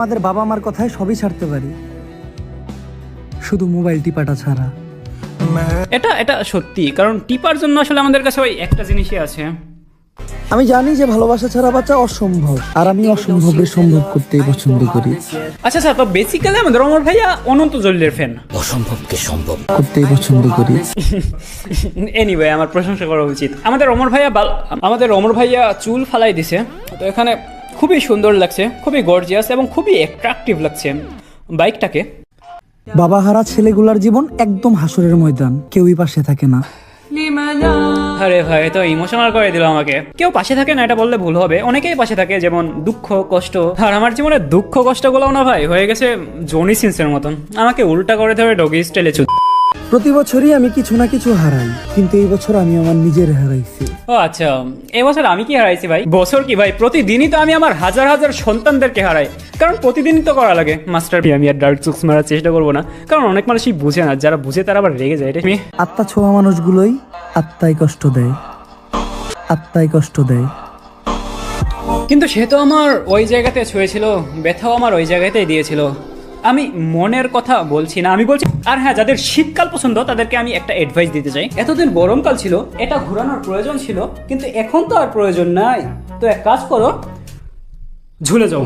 আমাদের বাবা মার কথায় সবই ছাড়তে পারি, শুধু মোবাইল টিপাটা ছাড়া। এটা এটা সত্যি, কারণ টিপার জন্য আসলে আমাদের কাছে ওই একটা জিনিসই আছে। আমি জানি যে ভালোবাসা ছাড়া বাঁচা অসম্ভব, আর আমি অসম্ভবের সম্ভব করতেই পছন্দ করি। আচ্ছা স্যার, তো বেসিক্যালি আমাদের অমর ভাইয়া অনন্ত জলিলের ফ্যান, অসম্ভবকে সম্ভব করতেই পছন্দ করি। এনিওয়ে আমার প্রশংসা করা উচিত। আমাদের অমর ভাইয়া চুল ফালাই দিছে, তো এখানে খুবই সুন্দর লাগছে, খুবই গর্জিয়াস এবং খুবই অ্যাট্রাকটিভ লাগছে বাইকটাকে। বাবা হারা ছেলেগুলার জীবন একদম হাসরের ময়দান, কেউই পাশে থাকে না। আরে ভাই, তো ইমোশনাল করে দিল আমাকে। কেউ পাশে থাকে না এটা বললে ভুল হবে, অনেকেই পাশে থাকে, যেমন দুঃখ কষ্ট। আর আমার জীবনে দুঃখ কষ্টগুলো না ভাই হয়ে গেছে জনি সিন্সের মতন, আমাকে উল্টা করে ধরে ডগি স্টাইলে চুদ। প্রতি বছরই আমি কিছু না কিছু হারাই, কিন্তু এই বছর আমি আমার নিজের হারাইছি। ও আচ্ছা, এবছর আমি কি হারাইছি ভাই? বছর কি ভাই, প্রতিদিনই তো আমি আমার হাজার হাজার সন্তানদেরকে হারাই, কারণ প্রতিদিনই তো করা লাগে। মাস্টার আমি আর ডার্ক জোকস মারার চেষ্টা করবো না, কারণ অনেক মানুষই বুঝে না, যারা বুঝে তারা আবার রেগে যায়। তুমি আত্মা ছোঁয়া মানুষগুলোই আত্মায় কষ্ট দেয়, আত্মায় কষ্ট দেয়। কিন্তু সে তো আমার ওই জায়গাতে ছুঁয়েছিল, ব্যথাও আমার ওই জায়গাতেই দিয়েছিল। আমি মনের কথা বলছি না, আমি বলছি। আর হ্যাঁ, যাদের শীতকাল পছন্দ তাদেরকে আমি একটা অ্যাডভাইস দিতে চাই। এতদিন গরমকাল ছিল, এটা ঘোরানোর প্রয়োজন ছিল, কিন্তু এখন তো আর প্রয়োজন নাই। তো এক কাজ করো, ঝুলে যাও।